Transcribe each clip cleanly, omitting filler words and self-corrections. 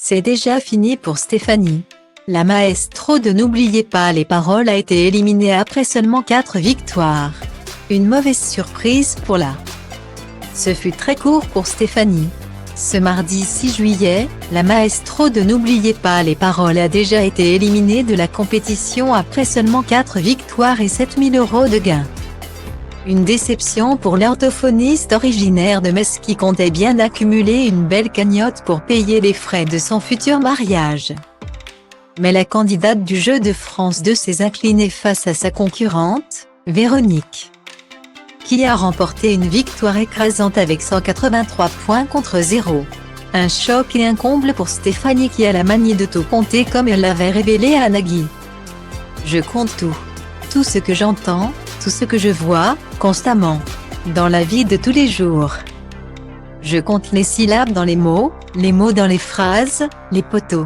C'est déjà fini pour Stéphanie. La maestro de N'oubliez pas les paroles a été éliminée après seulement 4 victoires. Une mauvaise surprise pour la. Ce fut très court pour Stéphanie. Ce mardi 6 juillet, la maestro de N'oubliez pas les paroles a déjà été éliminée de la compétition après seulement 4 victoires et 7 000 € de gains. Une déception pour l'orthophoniste originaire de Metz qui comptait bien accumuler une belle cagnotte pour payer les frais de son futur mariage. Mais la candidate du Jeu de France 2 s'est inclinée face à sa concurrente, Véronique, qui a remporté une victoire écrasante avec 183 points contre 0. Un choc et un comble pour Stéphanie qui a la manie de tout compter comme elle l'avait révélé à Nagui. Je compte tout. Tout ce que j'entends, tout ce que je vois, constamment. Dans la vie de tous les jours. Je compte les syllabes dans les mots dans les phrases, les poteaux.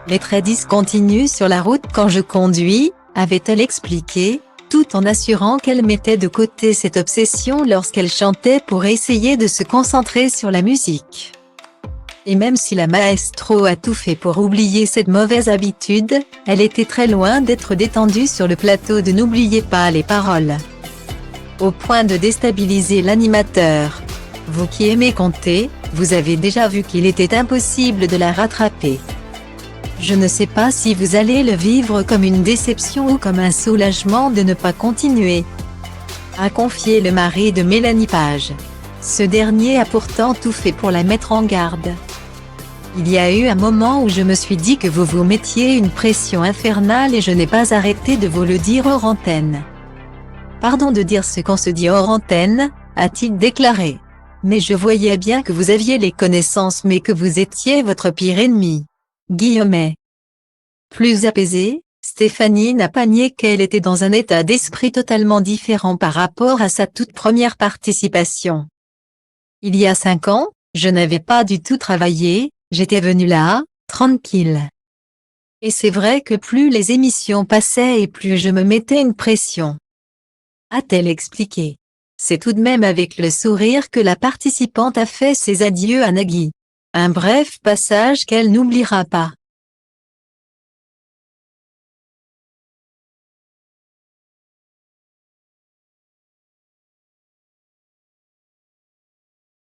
Les traits discontinus sur la route quand je conduis, avait-elle expliqué, tout en assurant qu'elle mettait de côté cette obsession lorsqu'elle chantait pour essayer de se concentrer sur la musique. Et même si la maestro a tout fait pour oublier cette mauvaise habitude, elle était très loin d'être détendue sur le plateau de N'oubliez pas les paroles. Au point de déstabiliser l'animateur. Vous qui aimez compter, vous avez déjà vu qu'il était impossible de la rattraper. Je ne sais pas si vous allez le vivre comme une déception ou comme un soulagement de ne pas continuer. A confié le mari de Mélanie Page. Ce dernier a pourtant tout fait pour la mettre en garde. Il y a eu un moment où je me suis dit que vous vous mettiez une pression infernale et je n'ai pas arrêté de vous le dire hors antenne. Pardon de dire ce qu'on se dit hors antenne, a-t-il déclaré. Mais je voyais bien que vous aviez les connaissances mais que vous étiez votre pire ennemi. Guillaumet. Plus apaisée, Stéphanie n'a pas nié qu'elle était dans un état d'esprit totalement différent par rapport à sa toute première participation. Il y a 5 ans, je n'avais pas du tout travaillé, j'étais venue là, tranquille. Et c'est vrai que plus les émissions passaient et plus je me mettais une pression. A-t-elle expliqué. C'est tout de même avec le sourire que la participante a fait ses adieux à Nagui. Un bref passage qu'elle n'oubliera pas.